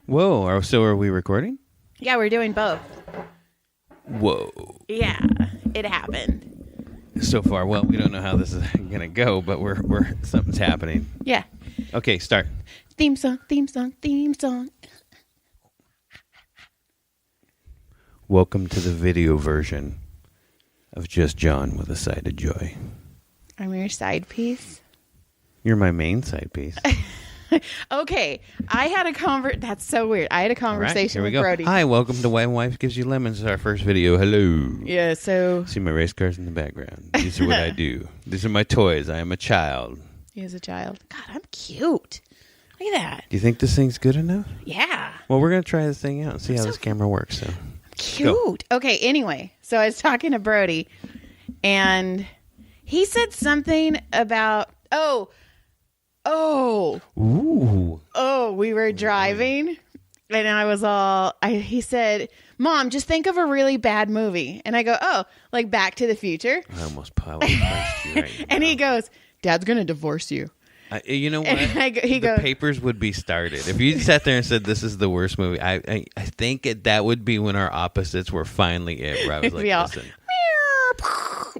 Whoa, so are we recording? Yeah, we're doing both. Whoa. Yeah, it happened. So far, well, we don't know how this is going to go, but something's happening. Yeah. Okay, start. Theme song, theme song, theme song. Welcome to the video version of Just John with a Side of Joy. I'm your side piece. You're my main side piece. Okay, I had a That's so weird. I had a conversation with Brody. Hi, welcome to Why Wife Gives You Lemons. It's our first video. Hello. Yeah, so... See my race cars in the background. These are what I do. These are my toys. I am a child. He is a child. God, I'm cute. Look at that. Do you think this thing's good enough? Yeah. Well, we're going to try this thing out and see how this camera works. So. Cute. Go. Okay, anyway, so I was talking to Brody, and he said something about, we were driving, and I was he said, Mom, just think of a really bad movie. And I go, like Back to the Future? I almost punched you right And now. he goes, Dad's going to divorce you. You know what? The papers would be started. If you sat there and said this is the worst movie, I think that would be when our opposites were finally it. Where I was like, listen.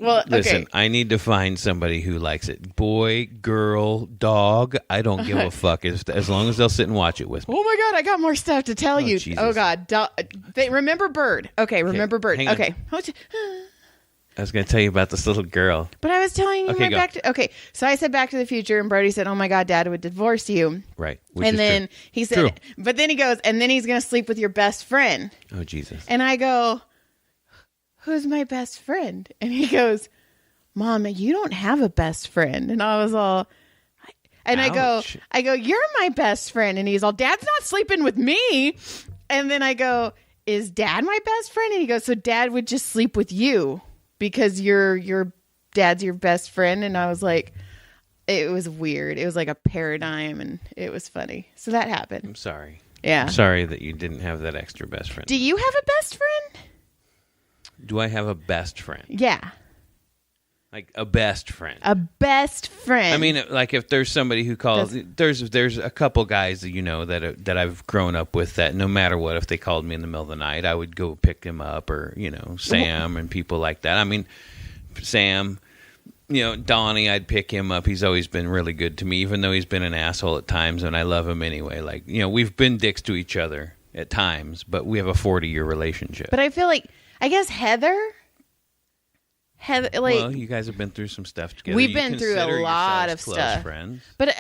Well, okay. Listen, I need to find somebody who likes it. Boy, girl, dog, I don't give a fuck. As long as they'll sit and watch it with me. Oh my God, I got more stuff to tell you. Jesus. Oh God. Remember Bird. Okay, remember Bird. Hang on. Okay. I was going to tell you about this little girl. But I was telling you so I said Back to the Future, and Brody said, oh my God, Dad would divorce you. Right. And then he said, True. But then he goes, and then he's going to sleep with your best friend. Oh, Jesus. And I go, who's my best friend? And he goes, Mom, you don't have a best friend. And I was all, and Ouch. I go, you're my best friend. And he's all, Dad's not sleeping with me. And then I go, is Dad my best friend? And he goes, so Dad would just sleep with you because your Dad's your best friend. And I was like, it was weird. It was like a paradigm, and it was funny. So that happened. I'm sorry. Yeah. I'm sorry that you didn't have that extra best friend. Do you have a best friend? Do I have a best friend? Yeah. Like a best friend. A best friend. I mean, like if there's somebody who calls, there's a couple guys that I've grown up with that no matter what, if they called me in the middle of the night, I would go pick them up, or Sam and people like that. I mean, Sam, Donnie, I'd pick him up. He's always been really good to me, even though he's been an asshole at times, and I love him anyway. Like we've been dicks to each other at times, but we have a 40-year relationship. But I feel like I guess Heather, well, you guys have been through some stuff together. We've been through a lot of stuff. Friends. But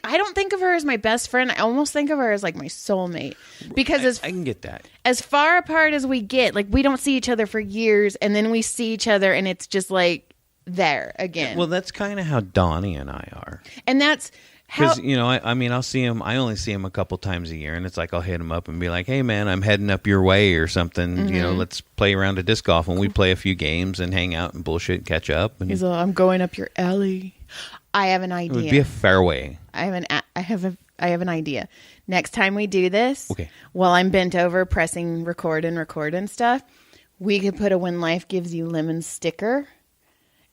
I don't think of her as my best friend. I almost think of her as like my soulmate, because I can get that. As far apart as we get, like we don't see each other for years, and then we see each other, and it's just like there again. Well, that's kind of how Donnie and I are. And that's how, because I'll see him. I only see him a couple times a year, and it's like I'll hit him up and be like, "Hey, man, I'm heading up your way or something. Mm-hmm. Let's play around a disc golf, and we play a few games and hang out and bullshit, and catch up." And he's like, I'm going up your alley. I have an idea. It would be a fairway. I have an idea. Next time we do this, okay, while I'm bent over pressing record and stuff, we could put a When Life Gives You Lemons sticker.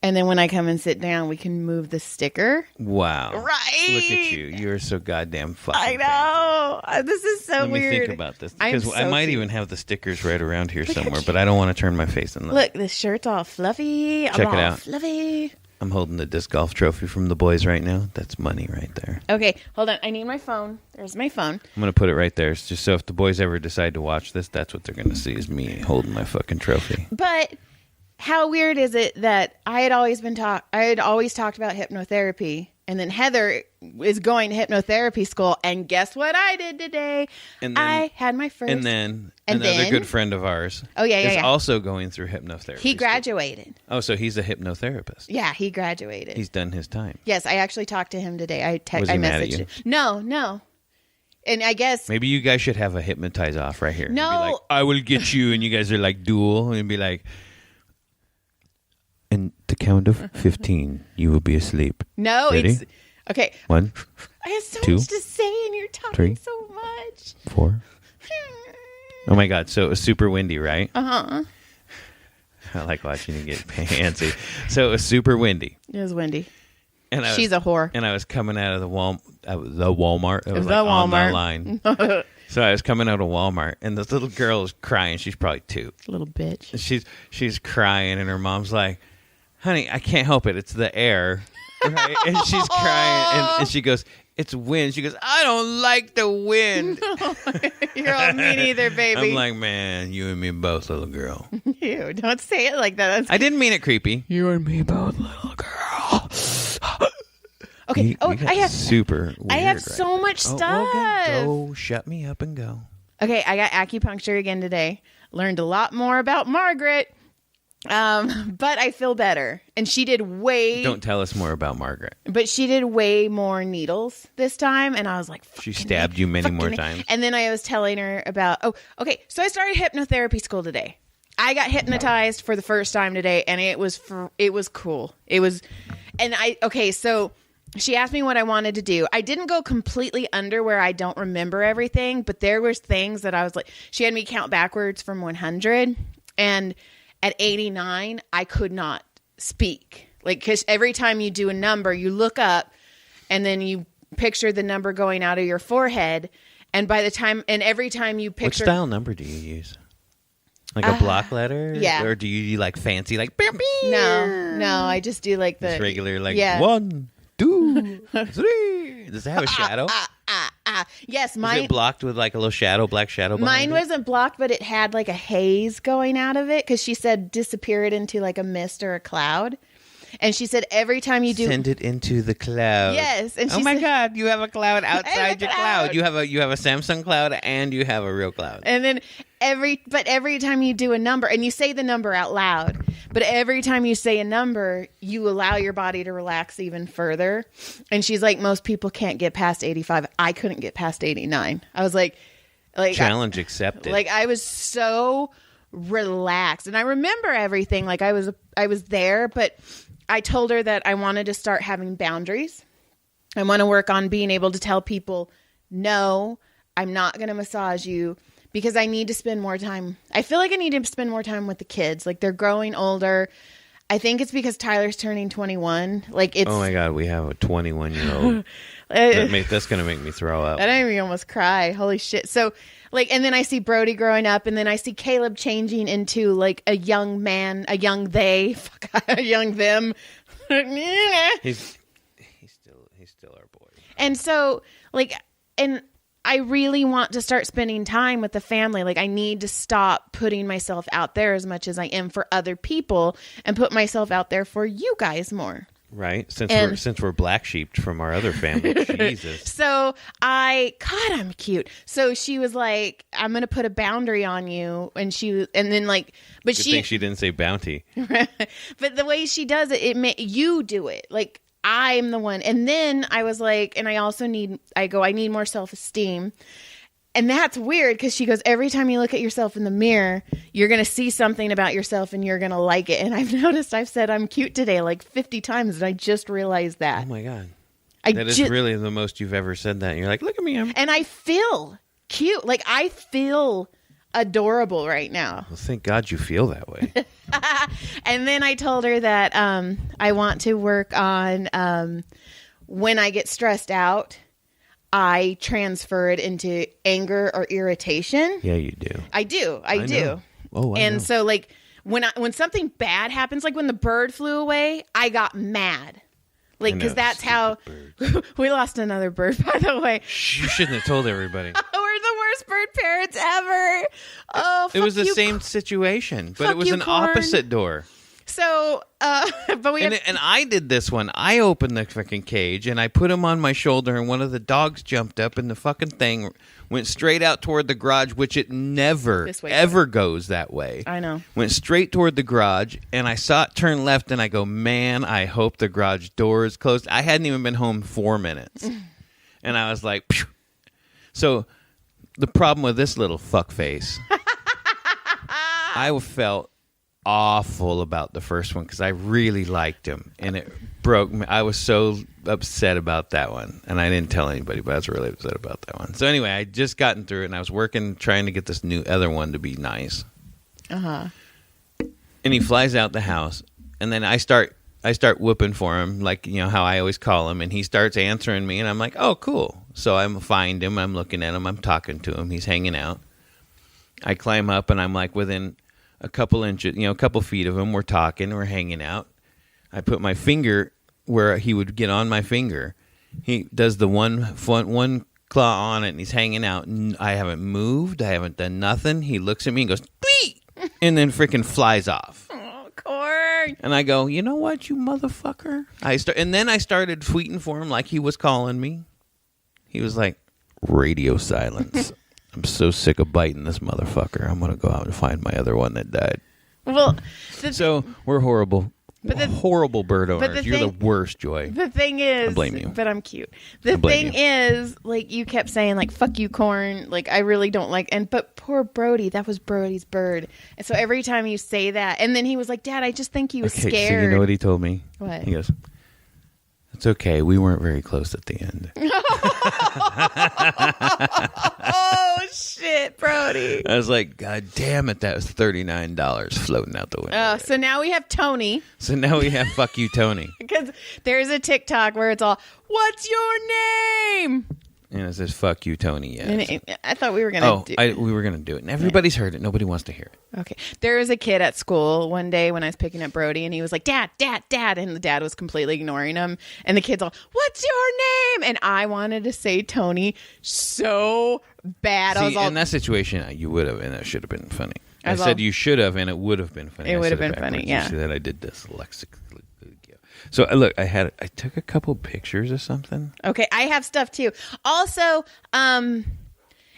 And then when I come and sit down, we can move the sticker. Wow. Right. Look at you. You're so goddamn fucking I know. fancy. This is so weird. Let me think about this. Because I might even have the stickers right around here somewhere, but I don't want to turn my face in them. Look, this shirt's all fluffy. Check it out. Fluffy. I'm holding the disc golf trophy from the boys right now. That's money right there. Okay, hold on. I need my phone. There's my phone. I'm going to put it right there. It's just so if the boys ever decide to watch this, that's what they're going to see is me holding my fucking trophy. But how weird is it that I had always talked about hypnotherapy, and then Heather is going to hypnotherapy school, and guess what I did today? And then, I had my first. And then another good friend of ours. Oh yeah, is also going through hypnotherapy. He graduated. School. Oh, so he's a hypnotherapist. Yeah, he graduated. He's done his time. Yes, I actually talked to him today. Was he mad at messaged you? him. No. And I guess maybe you guys should have a hypnotize off right here. No, and be like, I will get you, and you guys are like duel, and be like. And the count of 15, you will be asleep. No, ready? It's okay. 1, I have so 2, much to say, and you're talking 3, so much. 4. Oh my God! So it was super windy, right? Uh-huh. I like watching you get fancy. So it was super windy. It was windy. And she's a whore. And I was coming out of the Walmart. It was the like Walmart on the line. So I was coming out of Walmart, and this little girl is crying. She's probably 2. Little bitch. She's crying, and her mom's like, "Honey, I can't help it. It's the air." Right? And she's crying, and she goes, "It's wind." She goes, "I don't like the wind." You're all me neither, baby. I'm like, man, you and me both, little girl. Ew, don't say it like that. I didn't mean it creepy. You and me both, little girl. Okay. I have super. Weird I have right so there. much stuff. Okay. Go, shut me up and go. Okay, I got acupuncture again today. Learned a lot more about Margaret. But I feel better. And she did Don't tell us more about Margaret. But she did way more needles this time. And I was like, she stabbed you many more times. And then I was telling her about, so I started hypnotherapy school today. I got hypnotized for the first time today, and it was cool. So she asked me what I wanted to do. I didn't go completely under where I don't remember everything, but there was things that I was like, she had me count backwards from 100, and at 89, I could not speak. Like, because every time you do a number, you look up, and then you picture the number going out of your forehead, and every time you picture... What style number do you use? Like a block letter? Yeah. Or do you like fancy, like... No, I just do like the... Just regular, like, yeah. 1, 2, 3. Does it have a shadow? Yes, Is it blocked with like a little shadow, black shadow behind mine wasn't blocked, but it had like a haze going out of it because she said disappear it into like a mist or a cloud. And she said every time you do... Send it into the cloud. Yes. And oh my God, you have a cloud outside your cloud. You have a Samsung cloud and you have a real cloud. And then every time you do a number, and you say the number out loud, but every time you say a number, you allow your body to relax even further. And she's like, most people can't get past 85. I couldn't get past 89. I was like challenge accepted. Like I was so relaxed, and I remember everything. Like I was there, but I told her that I wanted to start having boundaries. I want to work on being able to tell people, no, I'm not going to massage you, because I need to spend more time. I feel like I need to spend more time with the kids. Like they're growing older. I think it's because Tyler's turning 21. Like it's... Oh my God, we have a 21-year-old. That's going to make me throw up. That made me almost cry. Holy shit. So like, and then I see Brody growing up, and then I see Caleb changing into like a young man, a young they, a young them. He's still our boy. And so like, and I really want to start spending time with the family. Like I need to stop putting myself out there as much as I am for other people, and put myself out there for you guys more. Right. Since we're black sheeped from our other family. Jesus. So God, I'm cute. So she was like, I'm going to put a boundary on you. And then like, but Good thing she didn't say bounty. But the way she does it, you do it. Like I'm the one. And then I was like, and I need more self-esteem. And that's weird, because she goes, every time you look at yourself in the mirror, you're going to see something about yourself and you're going to like it. And I've noticed I've said I'm cute today like 50 times, and I just realized that. Oh my God. That is really the most you've ever said that. And you're like, look at me. And I feel cute. Like I feel adorable right now. Well, thank God you feel that way. And then I told her that I want to work on when I get stressed out, I transfer it into anger or irritation. Yeah, you do. I do. I do. Know. Oh, I know. So like when something bad happens, like when the bird flew away, I got mad. Like, because that's how we lost another bird, by the way. You shouldn't have told everybody. We're the worst bird parents ever. Oh, it was the same situation, but it was an opposite door. So, but we and I did this one. I opened the fucking cage and I put him on my shoulder, and one of the dogs jumped up, and the fucking thing went straight out toward the garage, which it never ever goes that way. I know. Went straight toward the garage, and I saw it turn left, and I go, man, I hope the garage door is closed. I hadn't even been home 4 minutes, and I was like, phew. So the problem with this little fuckface, I felt awful about the first one because I really liked him, and it broke me. I was so upset about that one, and I didn't tell anybody, but I was really upset about that one. So anyway, I just gotten through it, and I was working trying to get this new other one to be nice. And he flies out the house, and then I start whooping for him, like, you know how I always call him, and he starts answering me, and I'm like, oh, cool. So I find him. I'm looking at him. I'm talking to him. He's hanging out. I climb up, and I'm like within a couple inches, a couple feet of him. We're talking. We're hanging out. I put my finger where he would get on my finger. He does the one claw on it, and he's hanging out. And I haven't moved. I haven't done nothing. He looks at me and goes, "Tweet," and then freaking flies off. Oh, Corn. And I go, "You know what, you motherfucker?" And then I started tweeting for him like he was calling me. He was like, "Radio silence. I'm so sick of biting this motherfucker. I'm going to go out and find my other one that died." Well, so we're horrible. Horrible bird owners. You're the worst, Joy. The thing is, I blame you. But I'm cute. The thing is, like, you kept saying, like, "Fuck you, Corn." Like, I really don't like. But poor Brody, that was Brody's bird. And so every time you say that, and then he was like, "Dad, I just think he was scared." So you know what he told me? What? He goes, "It's okay. We weren't very close at the end." Oh shit, Brody! I was like, "God damn it! That was $39 floating out the window." Oh, so now we have Tony. So now we have "Fuck you, Tony." Because there's a TikTok where it's all, "What's your name?" And it says "Fuck you, Tony." Yes. And I thought we were gonna. We were gonna do it, and everybody's heard it. Nobody wants to hear it. Okay. There was a kid at school one day when I was picking up Brody, and he was like, "Dad, Dad, Dad," and the dad was completely ignoring him. And the kid's all, "What's your name?" And I wanted to say Tony so bad. See, I was all, in that situation, you would have, and that should have been funny. I said said you should have, and it would have been funny. It would have been funny, yeah. You see that I did dyslexic. So look, I took a couple pictures of something. Okay, I have stuff too. Also,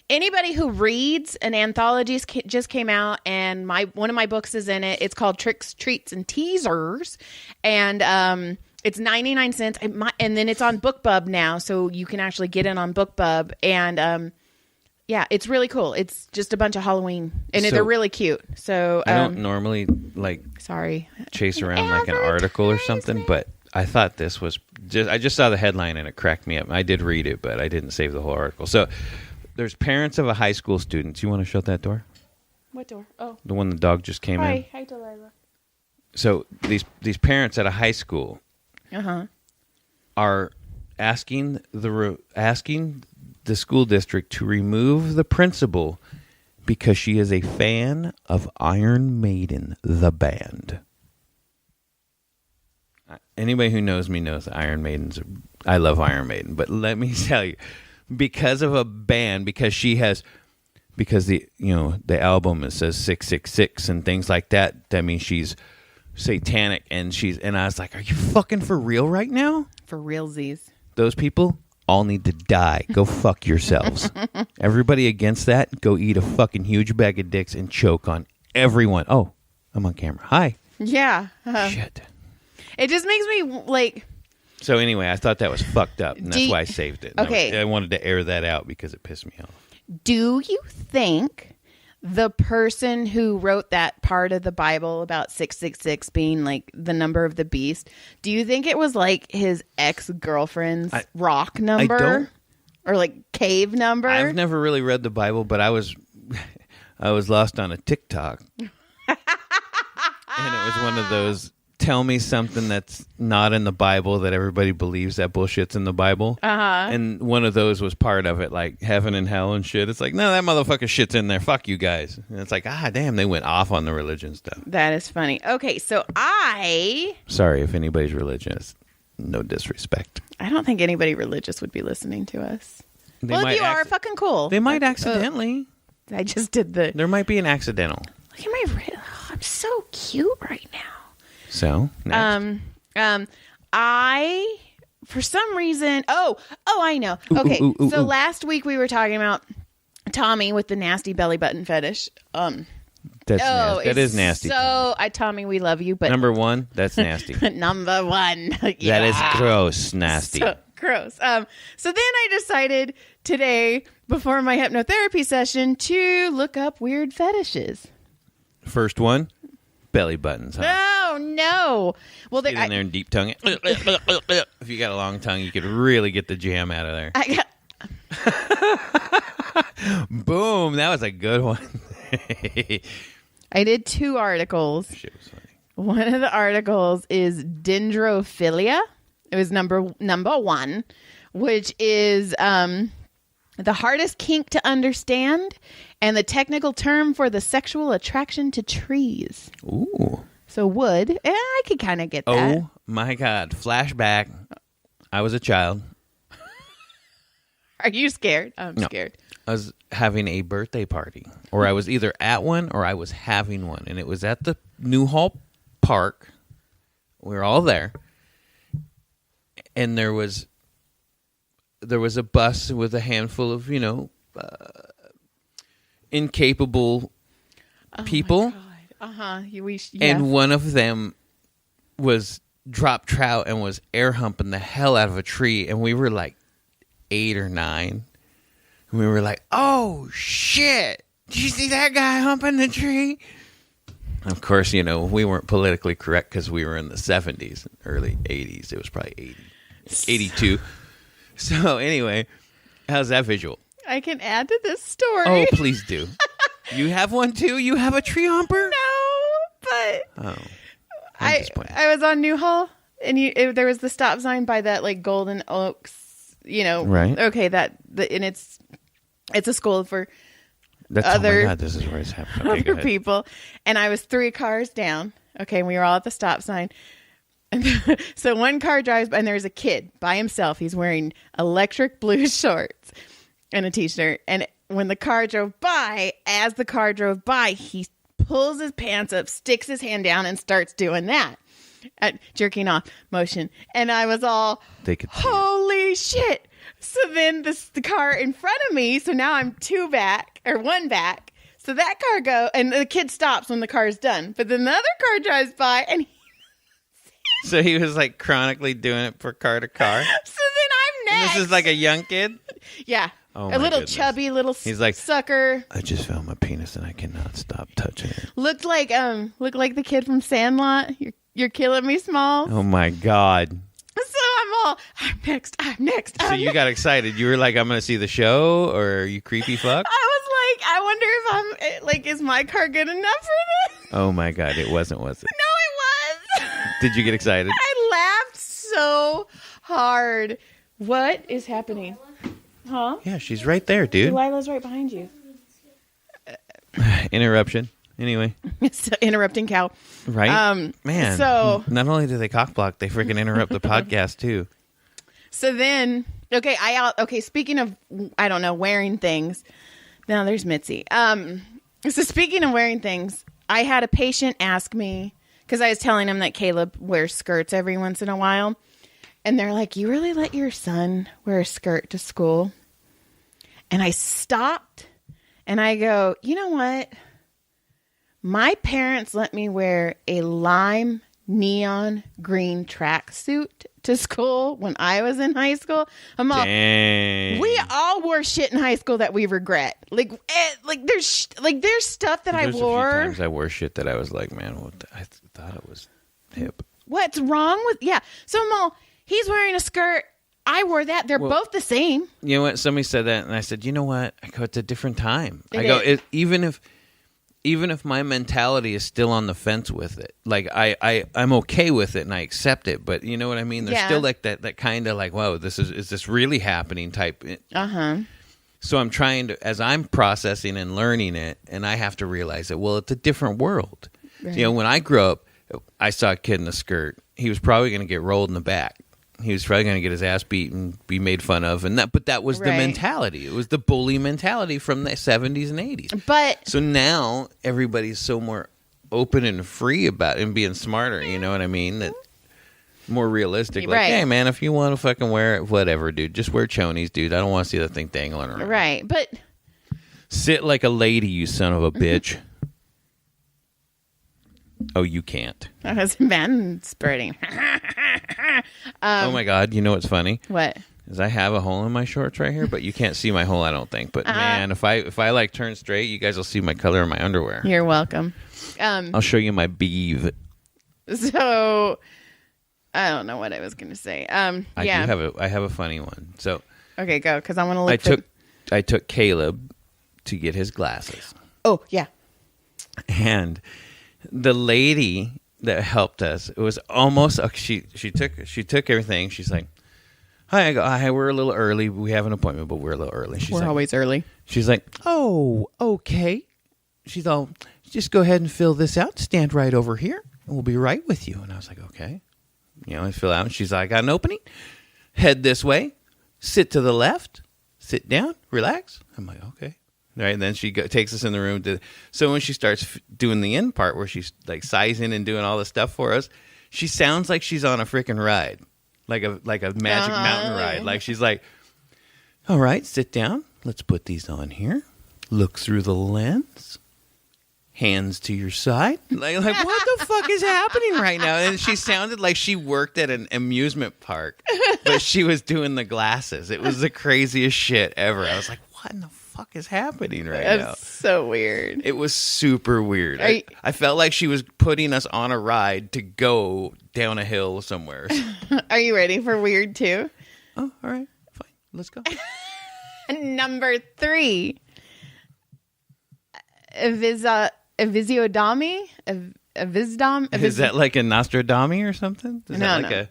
anybody who reads an anthology just came out, and one of my books is in it. It's called Tricks, Treats, and Teasers, and it's 99 cents. And then it's on BookBub now, so you can actually get it on BookBub. And yeah, it's really cool. It's just a bunch of Halloween, and they're really cute. So I don't normally chase around like an article or something, but I thought this was I just saw the headline and it cracked me up. I did read it, but I didn't save the whole article. So there's parents of a high school student. You want to shut that door? What door? Oh, the one the dog just came in. Hi, Delilah. So these parents at a high school are asking the school district to remove the principal because she is a fan of Iron Maiden, the band. Anybody who knows me knows that I love Iron Maiden, but let me tell you, because of a band, because the album, it says 666 and things like that, that means she's satanic, and I was like, are you fucking for real right now? For realsies. Those people all need to die. Go fuck yourselves. Everybody against that, go eat a fucking huge bag of dicks and choke on everyone. Oh, I'm on camera. Hi. Yeah. Shit. It just makes me like. So anyway, I thought that was fucked up, and that's why I saved it. Okay. I wanted to air that out because it pissed me off. Do you think the person who wrote that part of the Bible about 666 being like the number of the beast, do you think it was like his ex-girlfriend's rock number? I don't. Or like cave number? I've never really read the Bible, but I was lost on a TikTok. And it was one of those, tell me something that's not in the Bible that everybody believes that bullshit's in the Bible. And one of those was part of it, like heaven and hell and shit. It's like, no, that motherfucker shit's in there. Fuck you guys. And it's like, damn, they went off on the religion stuff. That is funny. Okay, so Sorry if anybody's religious. No disrespect. I don't think anybody religious would be listening to us. Well, if you are, fucking cool. They might accidentally. I just did There might be an accidental. Look at my... I'm so cute right now. So, next. I, for some reason, I know. Okay, so last week we were talking about Tommy with the nasty belly button fetish. That's nasty. That is nasty. So, Tommy, we love you, but number one, that's nasty. Number one, yeah. That is gross, nasty. So gross. So then I decided today, before my hypnotherapy session, to look up weird fetishes. First one. Belly buttons, huh? No. Well, get in there and deep tongue it. If you got a long tongue, you could really get the jam out of there. Boom! That was a good one. I did 2 articles. Shit was funny. One of the articles is dendrophilia, It was number one, which is the hardest kink to understand and the technical term for the sexual attraction to trees. Ooh. So wood. I could kind of get that. Oh, my God. Flashback. I was a child. Are you scared? I'm scared. I was having a birthday party, or I was either at one or I was having one, and it was at the Newhall Park. We were all there, and there was a bus with a handful of incapable people, and one of them was drop trout and was air humping the hell out of a tree, and we were like 8 or 9. And we were like, "Oh shit! Did you see that guy humping the tree?" Of course, we weren't politically correct because we were in the 70s, early 80s. It was probably 82. So anyway, how's that visual? I can add to this story. Oh, please do. You have one too? You have a tree humper? No, but I was on Newhall, and there was the stop sign by that like Golden Oaks, Right. Okay, and it's a school for other. Oh my God, this is where it's happening. Okay, other people, and I was 3 cars down. Okay, and we were all at the stop sign. And so one car drives by, and there's a kid by himself. He's wearing electric blue shorts and a t-shirt. And when the car drove by, he pulls his pants up, sticks his hand down, and starts doing that. Jerking off motion. And I was all, holy shit. So then the car in front of me, so now I'm 1 back. So that car and the kid stops when the car's done. But then the other car drives by, and so he was like chronically doing it for car to car. So then I'm next. And this is like a young kid? Yeah. Oh, a little goodness. chubby little He's like, sucker. I just found my penis and I cannot stop touching it. Looked like the kid from Sandlot. You're killing me, Small. Oh my God. So I'm next. So you got excited. You were like, I'm going to see the show, or you creepy fuck? I was like, I wonder if I'm like, is my car good enough for this? Oh my God. It wasn't, was it? No, it was. Did you get excited? I laughed so hard. What is happening? Huh? Yeah, she's right there, dude. Delilah's right behind you. Interruption. Anyway. It's an interrupting cow. Right? Man. So not only do they cock block, they freaking interrupt the podcast too. So then, speaking of, I don't know, wearing things. Now there's Mitzi. So speaking of wearing things, I had a patient ask me, because I was telling him that Caleb wears skirts every once in a while. And they're like, you really let your son wear a skirt to school? And I stopped and I go, you know what? My parents let me wear a lime neon green tracksuit to school when I was in high school. Dang. We all wore shit in high school that we regret. There's stuff that There's I wore. A few times I wore shit that I was like, man, I thought it was hip. What's wrong with? Yeah. So I'm all, he's wearing a skirt. I wore that. They're both the same. You know what? Somebody said that, and I said, you know what? I go, it's a different time. Even if my mentality is still on the fence with it, like I'm okay with it and I accept it, but you know what I mean? There's still like that kind of like, whoa, is this really happening type. So I'm trying to, as I'm processing and learning it, and I have to realize that, well, it's a different world. Right. When I grew up, I saw a kid in a skirt. He was probably going to get rolled in the back. He was probably going to get his ass beat and be made fun of, but that was the mentality. It was the bully mentality from the 70s and 80s. But so now everybody's so more open and free about it and being smarter. You know what I mean? That more realistic. Like, hey man, if you want to fucking wear it, whatever, dude. Just wear chonies, dude. I don't want to see that thing dangling around. Right, but sit like a lady, you son of a bitch. Oh, you can't. I was manspreading. Oh my God! You know what's funny? What? Is I have a hole in my shorts right here, but you can't see my hole. I don't think. But man, if I like turn straight, you guys will see my color in my underwear. You're welcome. I'll show you my beeve. So I don't know what I was going to say. I have a funny one. So okay, go, because I want to look. I took Caleb to get his glasses. Oh yeah. And the lady that helped us. It was almost she took everything. She's like, "Hi," I go, "Hi, we're a little early. We have an appointment, but we're a little early." We're always early. She's like, "Oh, okay." She's all, "Just go ahead and fill this out. Stand right over here, and we'll be right with you." And I was like, "Okay." I fill out. And she's like, "I got an opening. Head this way. Sit to the left. Sit down. Relax." I'm like, "Okay." Right, and then she takes us in the room. So when she starts doing the end part where she's like sizing and doing all this stuff for us, she sounds like she's on a freaking ride, like a magic mountain ride. Like she's like, "All right, sit down. Let's put these on here. Look through the lens. Hands to your side." Like what the fuck is happening right now? And she sounded like she worked at an amusement park, but she was doing the glasses. It was the craziest shit ever. I was like, what in the fuck is happening right now? That's so weird. It was super weird. I felt like she was putting us on a ride to go down a hill somewhere. Are you ready for weird too? Oh, all right. Fine. Let's go. Number 3. Evisiodomy? Is that like a Nostradamus or something? Is that no.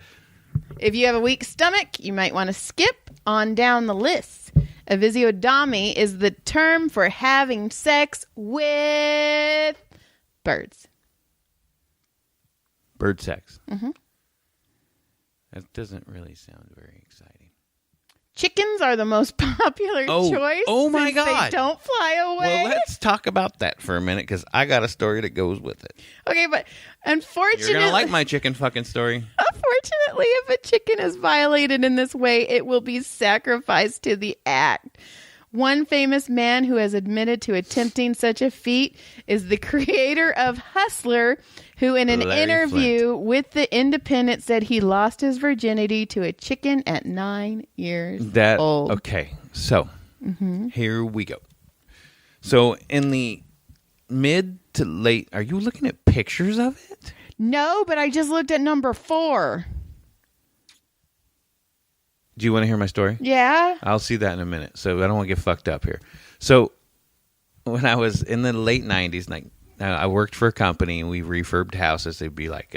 If you have a weak stomach, you might want to skip on down the list. Evisiodomy is the term for having sex with birds. Bird sex. Mm-hmm. That doesn't really sound very exciting. Chickens are the most popular choice. Oh my God. They don't fly away. Well, let's talk about that for a minute because I got a story that goes with it. Okay, but unfortunately... You're going to like my chicken fucking story. Unfortunately, if a chicken is violated in this way, it will be sacrificed to the act. One famous man who has admitted to attempting such a feat is the creator of Hustler, who in an interview with The Independent said he lost his virginity to a chicken at 9 years old. Okay, so here we go. So in the mid to late, are you looking at pictures of it? No, but I just looked at number 4. Do you want to hear my story? Yeah. I'll see that in a minute. So I don't want to get fucked up here. So when I was in the late 90s, like I worked for a company and we refurbed houses. They'd be like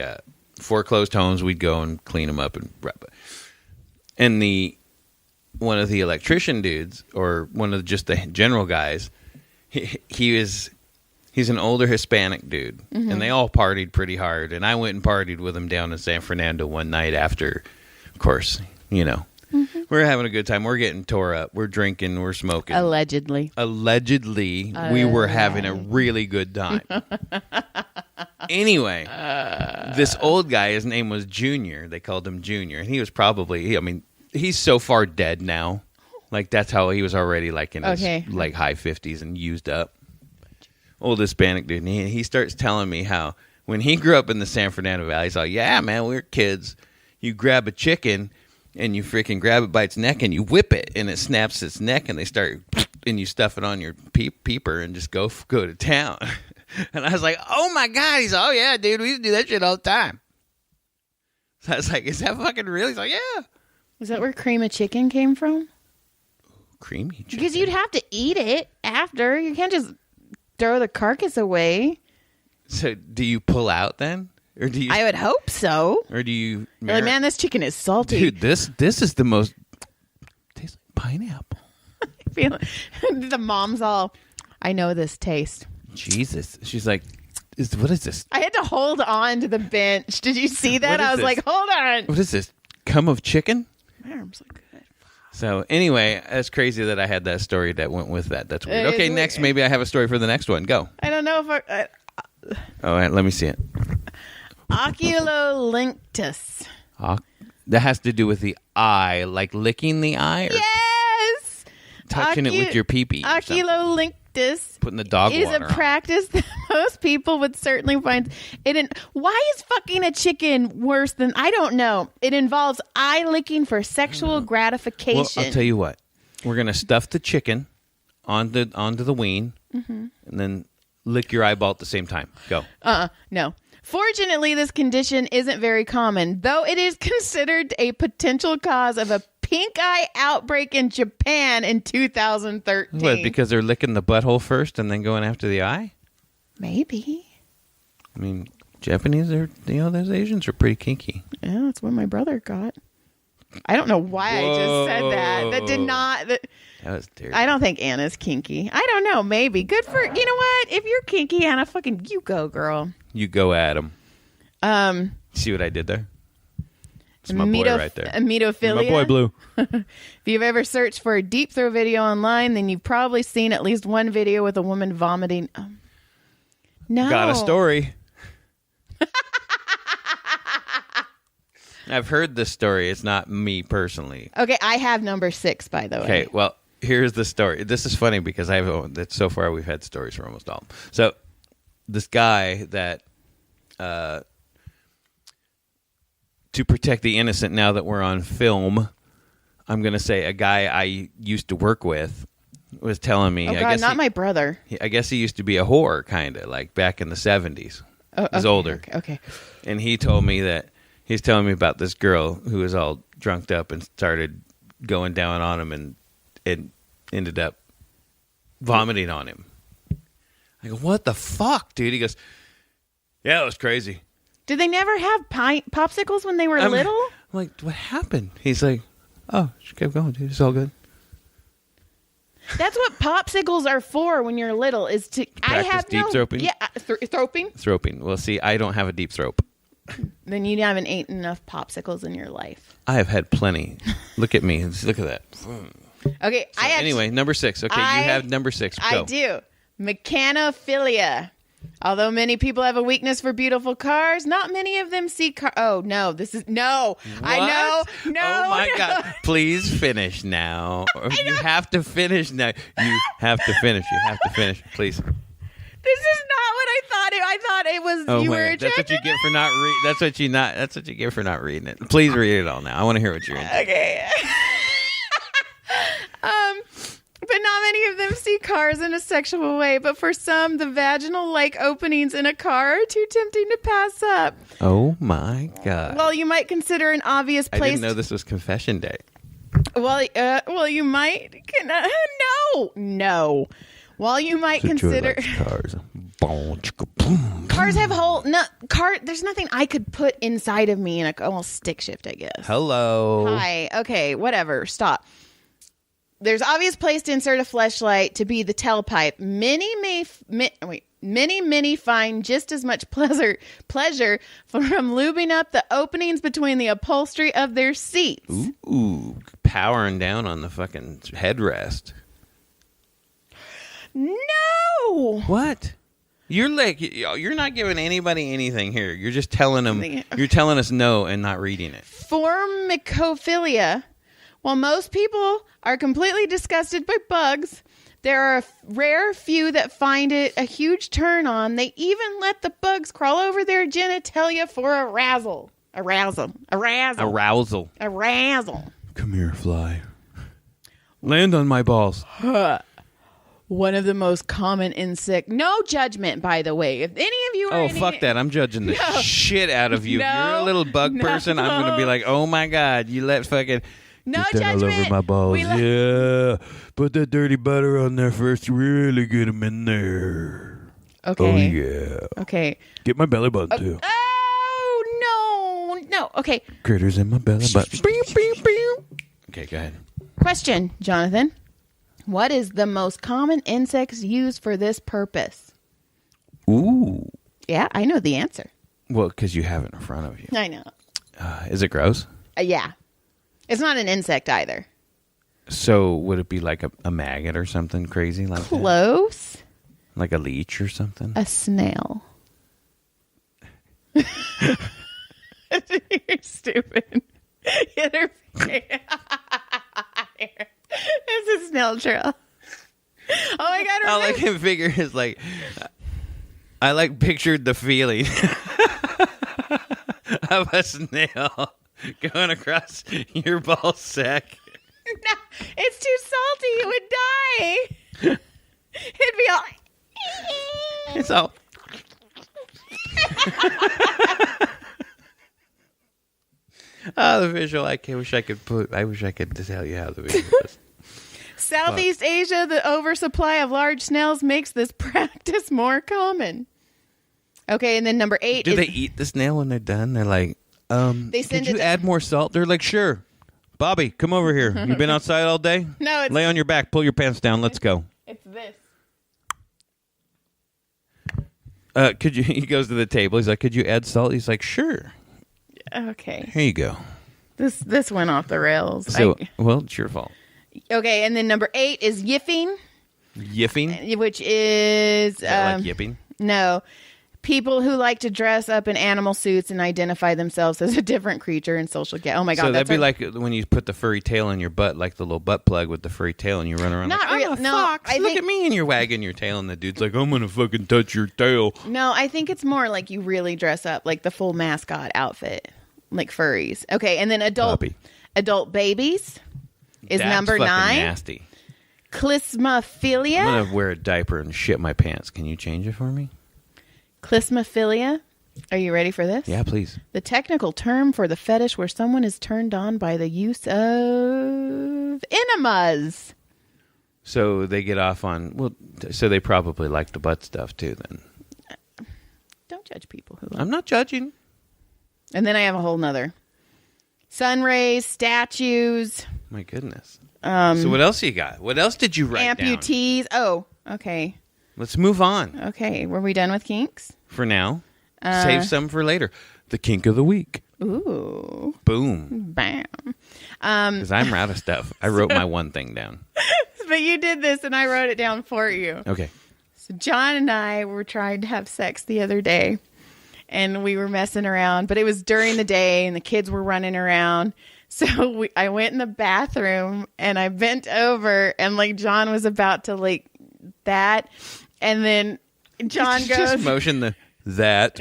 foreclosed homes. We'd go and clean them up. And one of the electrician dudes, or one of just the general guys, he's an older Hispanic dude. Mm-hmm. And they all partied pretty hard. And I went and partied with him down in San Fernando one night after, of course, Mm-hmm. We're having a good time. We're getting tore up. We're drinking. We're smoking. Allegedly, we were having a really good time. Anyway, this old guy, his name was Junior. They called him Junior. And he was probably, he's so far dead now. Like, that's how he was already, like, in his like high 50s and used up. Old Hispanic dude. And he starts telling me how when he grew up in the San Fernando Valley, he's like, "Yeah, man, we were kids. You grab a chicken and you freaking grab it by its neck and you whip it and it snaps its neck and and you stuff it on your peeper and just go to town." And I was like, "Oh my God." He's like, "Oh yeah, dude, we used to do that shit all the time." So I was like, "Is that fucking real?" He's like, "Yeah." Is that where cream of chicken came from? Creamy chicken? Because you'd have to eat it after. You can't just throw the carcass away. So do you pull out then? Or do you? I would hope so. Or do you? Like, man, this chicken is salty. Dude, this is the most. Tastes like pineapple. The mom's all, "I know this taste." Jesus, she's like, "What is this?" I had to hold on to the bench. Did you see that? I was like, "Hold on." What is this? Cum of chicken? My arms look good. So anyway, it's crazy that I had that story that went with that. That's weird. Okay, next, maybe I have a story for the next one. Go. I don't know if All right, let me see it. Oculolinctus. That has to do with the eye, like licking the eye? Or yes! Touching it with your pee-pee. Oculolinctus putting the dog is water a practice that most people would certainly find it. Why is fucking a chicken worse than... I don't know. It involves eye licking for sexual gratification. Well, I'll tell you what. We're going to stuff the chicken onto the ween and then lick your eyeball at the same time. Go. No. Fortunately, this condition isn't very common, though it is considered a potential cause of a pink eye outbreak in Japan in 2013. What, because they're licking the butthole first and then going after the eye? Maybe. I mean, Japanese are, those Asians are pretty kinky. Yeah, that's what my brother got. I don't know why I just said that. That did not. That was dirty. I don't think Anna's kinky. I don't know. Maybe. Good for, you know what? If you're kinky, Anna, fucking you go, girl. You go at him. See what I did there? It's my boy right there. Amidophilia. My boy Blue. If you've ever searched for a deep throat video online, then you've probably seen at least one video with a woman vomiting. No. Got a story. I've heard this story. It's not me personally. Okay, I have number 6, by the way. Okay, well, here's the story. This is funny because so far we've had stories for almost all. So this guy that to protect the innocent, now that we're on film, I'm going to say a guy I used to work with was telling me. Oh, God, my brother. I guess he used to be a whore, kind of, like back in the 70s. He's older. Okay. And he told me that he's telling me about this girl who was all drunked up and started going down on him and ended up vomiting on him. I go, what the fuck, dude? He goes, yeah, it was crazy. Did they never have popsicles when they were little? I'm like, what happened? He's like, oh, she kept going, dude. It's all good. That's what popsicles are for when you're little, is to... Practice deep throating? Yeah, throping. Throping. Well, see, I don't have a deep throat. Then you haven't eaten enough popsicles in your life. I have had plenty. Look at me. Look at that. Okay, so anyway, number 6. Okay, you have number 6. Go. I do. Mechanophilia. Although many people have a weakness for beautiful cars, not many of them see cars. Oh, no. This is... No. What? I know. No. Oh, my God. Please finish now. You have to finish now. You have to finish. You have to finish. Please. This is not what I thought. I thought it was... Oh, you my were God. That's what you get for not reading. That's what you get for not reading it. Please read it all now. I want to hear what you're into. Okay. But not many of them see cars in a sexual way. But for some, the vaginal-like openings in a car are too tempting to pass up. Oh, my God. Well, you might consider an obvious place... I didn't know this was confession day. Well, you might... No. While you might consider... Cars. Cars have there's nothing I could put inside of me in a stick shift, I guess. Hello. Hi. Okay, whatever. Stop. There's obvious place to insert a fleshlight to be the tailpipe. Many find just as much pleasure from lubing up the openings between the upholstery of their seats. Ooh, powering down on the fucking headrest. No. What? You're not giving anybody anything here. You're just telling them. You're telling us no and not reading it. Formicophilia. While most people are completely disgusted by bugs, there are a rare few that find it a huge turn on. They even let the bugs crawl over their genitalia for arousal. Come here, fly. Land on my balls. One of the most common insect. No judgment, by the way. If any of you are... fuck that. I'm judging the shit out of you. If you're a little bug person, I'm going to be like, oh my God, you let fucking... No get that judgment. all over my balls. Yeah. Put that dirty butter on there first. Really get them in there. Okay. Oh, yeah. Okay. Get my belly button, too. Oh, no. Okay. Critters in my belly button. Okay, go ahead. Question, Jonathan. What is the most common insects used for this purpose? Ooh. Yeah, I know the answer. Well, because you have it in front of you. I know. Is it gross? Yeah. It's not an insect either. So would it be like a maggot or something crazy like Close. that? Like a leech or something? A snail. You're stupid. It's a snail trail. Oh my God. All I can figure is like, I like pictured the feeling of a snail going across your ball sack. No, it's too salty. It would die. It'd be all... It's all... Oh, the visual. I wish I could tell you how the visual is. Southeast Asia, the oversupply of large snails makes this practice more common. Okay, and then number 8 Do they eat the snail when they're done? They're like, could you add more salt? They're like, sure. Bobby, come over here. You been outside all day? No, it's... Lay on your back. Pull your pants down. Let's go. It's this. Could you? He goes to the table. He's like, could you add salt? He's like, sure. Okay. Here you go. This went off the rails. So, well, it's your fault. Okay, and then number 8 is yiffing. Yiffing? Which is... like yipping? No. People who like to dress up in animal suits and identify themselves as a different creature in social get. Oh my God. So that'd be like when you put the furry tail in your butt, like the little butt plug with the furry tail, and you run around Not like, real. I'm a No, fox. I Look think... at me, and you're wagging your tail, and the dude's like, I'm going to fucking touch your tail. No, I think it's more like you really dress up, like the full mascot outfit, like furries. Okay, and then adult babies is That's number fucking 9. Nasty. Clismophilia. I'm going to wear a diaper and shit my pants. Can you change it for me? Clismophilia. Are you ready for this? Yeah, please. The technical term for the fetish where someone is turned on by the use of enemas. So they get off on, well, so they probably like the butt stuff too then. Don't judge people who I'm not judging. And then I have a whole nother. Sun rays, statues. My goodness. So what else you got? What else did you write amputees. down? Oh, okay. Let's move on. Okay, were we done with kinks? For now. Save some for later. The kink of the week. Ooh. Boom. Bam. Because I'm out of stuff. I wrote my one thing down. But you did this and I wrote it down for you. Okay. So John and I were trying to have sex the other day. And we were messing around. But it was during the day and the kids were running around. So I went in the bathroom and I bent over and like John was about to like that. And then John goes... Just motion that.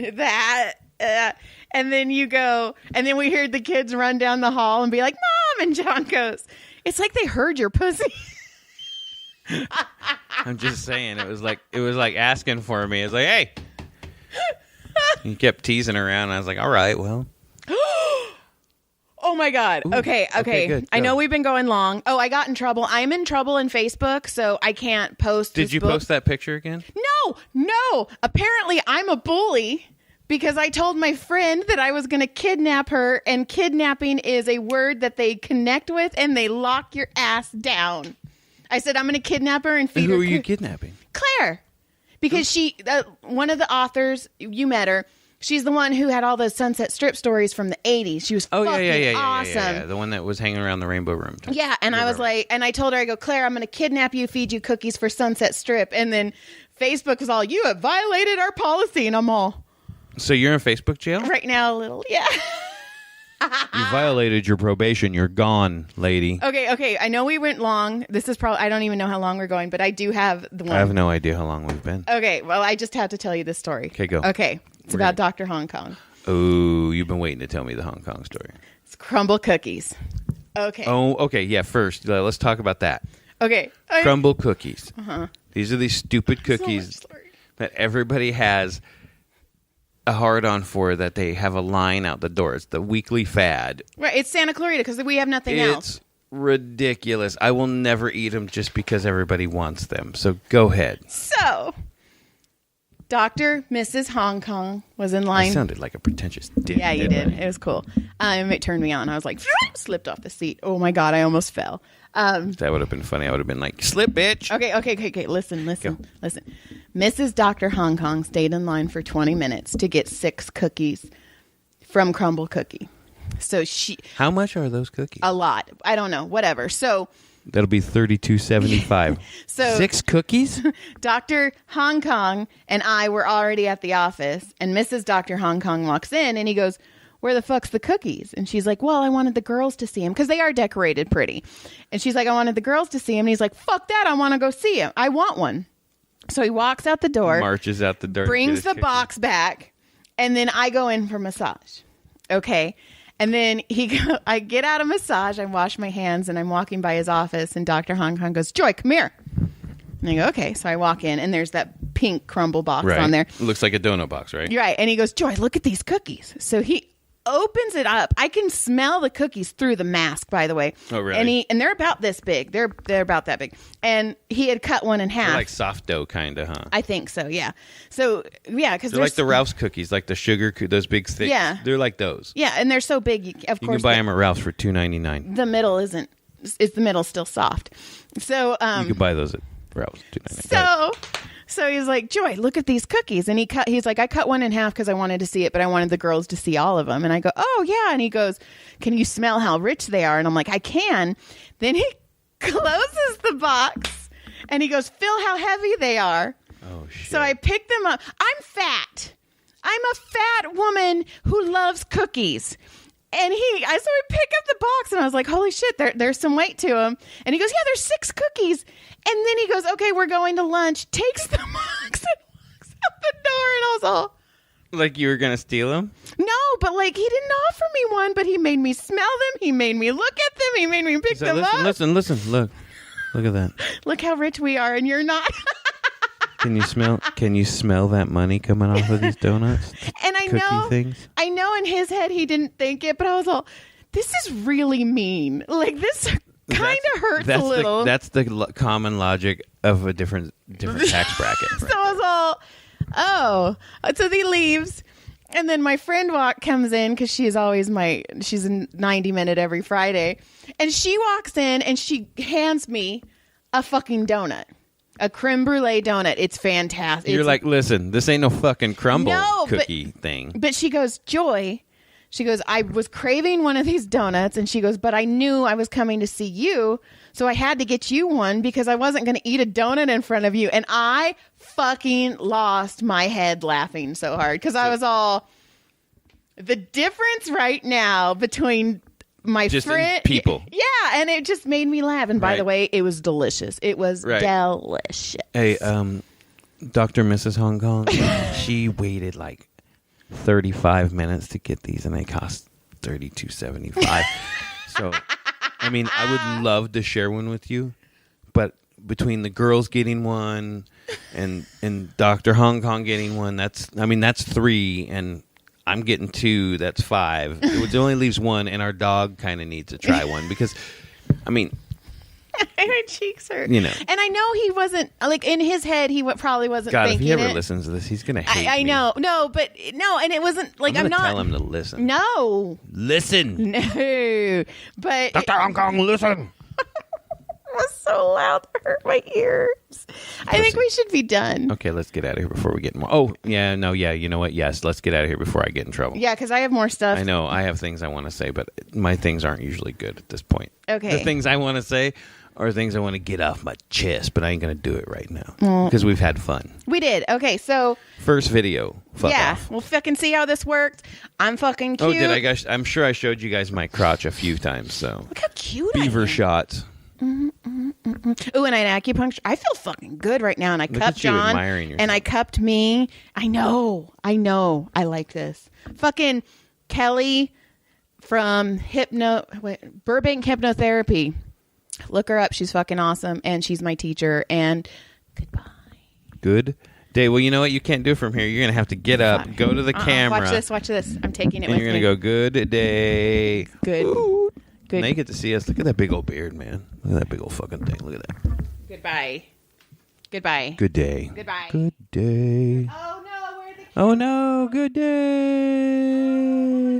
And then you go, and then we heard the kids run down the hall and be like, Mom! And John goes, it's like they heard your pussy. I'm just saying, it was like asking for me. It's like, hey. He kept teasing around. And I was like, all right, well. Oh my God. Ooh, okay. good. I know we've been going long. Oh, I got in trouble. I'm in trouble in Facebook, so I can't post. Did you post that picture again? No. Apparently, I'm a bully because I told my friend that I was going to kidnap her, and kidnapping is a word that they connect with and they lock your ass down. I said, I'm going to kidnap her and feed her. Who are you kidnapping? Claire. Because she, one of the authors, you met her. She's the one who had all those Sunset Strip stories from the 80s. She was fucking awesome. Yeah. The one that was hanging around the Rainbow Room. Yeah, and I was like, and I told her, I go, Claire, I'm going to kidnap you, feed you cookies for Sunset Strip. And then Facebook was all, you have violated our policy. And I'm all... So you're in Facebook jail? Right now, a little, yeah. You violated your probation. You're gone, lady. Okay. I know we went long. This is probably, I don't even know how long we're going, but I do have the one. I have no idea how long we've been. Okay, well, I just have to tell you this story. Okay, go. Okay, it's about Dr. Hong Kong. Oh, you've been waiting to tell me the Hong Kong story. It's crumble cookies. Okay. Oh, okay. Yeah, first, let's talk about that. Okay. Crumble cookies. Uh-huh. These are these stupid cookies that everybody has a hard-on for, that they have a line out the door. It's the weekly fad. Right, it's Santa Clarita because we have nothing else. It's ridiculous. I will never eat them just because everybody wants them. So go ahead. So, Mrs. Hong Kong was in line. I sounded like a pretentious dick. Yeah, you did. It was cool. It turned me on. I was like, slipped off the seat. Oh my God, I almost fell. That would have been funny. I would have been like, slip, bitch. Okay. Listen. Mrs. Dr. Hong Kong stayed in line for 20 minutes to get 6 cookies from Crumble Cookie. So How much are those cookies? A lot. I don't know. Whatever. So... That'll be $32.75. So 6 cookies? Dr. Hong Kong and I were already at the office, and Mrs. Dr. Hong Kong walks in, and he goes, where the fuck's the cookies? And she's like, well, I wanted the girls to see him because they are decorated pretty. And she's like, I wanted the girls to see him. And he's like, fuck that. I want to go see him. I want one. So he walks out the door. Marches out the door. Brings the box back. And then I go in for massage. Okay. And then I get out of massage. I wash my hands and I'm walking by his office. And Dr. Hong Kong goes, Joy, come here. And I go, okay. So I walk in and there's that pink crumble box on there. Looks like a donut box, right? You're right. And he goes, Joy, look at these cookies. So opens it up. I can smell the cookies through the mask, by the way. Oh, really? And they're about this big. They're about that big. And he had cut one in half. They're like soft dough kind of, huh? I think so, yeah. So, yeah, because they're like the Ralph's cookies, like the sugar, those big thick. Yeah. They're like those. Yeah, and they're so big, You can buy them at Ralph's for $2.99. The middle isn't. The middle's still soft. So, you can buy those at Ralph's $2.99. So he's like, Joy, look at these cookies. And he's like, I cut one in half because I wanted to see it, but I wanted the girls to see all of them. And I go, oh, yeah. And he goes, can you smell how rich they are? And I'm like, I can. Then he closes the box and he goes, feel how heavy they are. Oh, shit. So I picked them up. I'm fat. I'm a fat woman who loves cookies. And so I pick up the box and I was like, holy shit, there's some weight to them. And he goes, yeah, there's 6 cookies. And then he goes, okay, we're going to lunch. Takes the box and walks out the door. And I was all... Like you were going to steal them? No, but like he didn't offer me one, but he made me smell them. He made me look at them. He made me pick them up. Listen. Look at that. Look how rich we are and you're not. Can you smell that money coming off of these donuts? And I know in his head he didn't think it, but I was all, this is really mean. Like this kind of hurts a little. That's the common logic of a different tax bracket. So I was all, oh. So he leaves. And then my friend comes in because she's always she's a 90-minute every Friday. And she walks in and she hands me a fucking donut. A creme brulee donut. It's fantastic. You're like, listen, this ain't no fucking crumble cookie thing. But she goes, Joy, I was craving one of these donuts. And she goes, but I knew I was coming to see you. So I had to get you one because I wasn't going to eat a donut in front of you. And I fucking lost my head laughing so hard because I was all, the difference right now between my just friend, people. Yeah, and it just made me laugh. And by the way, it was delicious. It was delicious. Hey, Dr. Mrs. Hong Kong, she waited like 35 minutes to get these, and they cost $32.75. So, I mean, I would love to share one with you, but between the girls getting one and Dr. Hong Kong getting one, that's 3, and I'm getting 2. That's 5. It only leaves 1, and our dog kind of needs to try one because, I mean, my cheeks hurt. You know, and I know he wasn't like in his head. He probably wasn't. God, thinking if he ever listens to this, he's gonna hate me. I know, and it wasn't like I'm not tell him to listen. No, listen. No, but Dr. Hong Kong, listen. It was so loud to hurt my ears. I think we should be done. Okay, let's get out of here before we get more. Oh, yeah, no, yeah, you know what? Yes, let's get out of here before I get in trouble. Yeah, because I have more stuff. I know, I have things I want to say, but my things aren't usually good at this point. Okay. The things I want to say are things I want to get off my chest, but I ain't going to do it right now because we've had fun. We did. Okay, so... First video. Fuck off. We'll fucking see how this worked. I'm fucking cute. Oh, did I? I'm sure I showed you guys my crotch a few times, so... Look how cute Beaver shots. Ooh, and I acupuncture. I feel fucking good right now, and I cupped John, and I cupped me. I know. I like this. Fucking Kelly from Burbank Hypnotherapy. Look her up. She's fucking awesome, and she's my teacher. And goodbye. Good day. Well, you know what? You can't do it from here. You're gonna have to get up, go to the camera. Watch this. I'm taking it. And you're gonna go. Good day. Good. Ooh. Good. Now you get to see us. Look at that big old beard, man. Look at that big old fucking thing. Look at that. Goodbye. Good day. Goodbye. Good day. Oh no, where are the kids? Oh no, good day.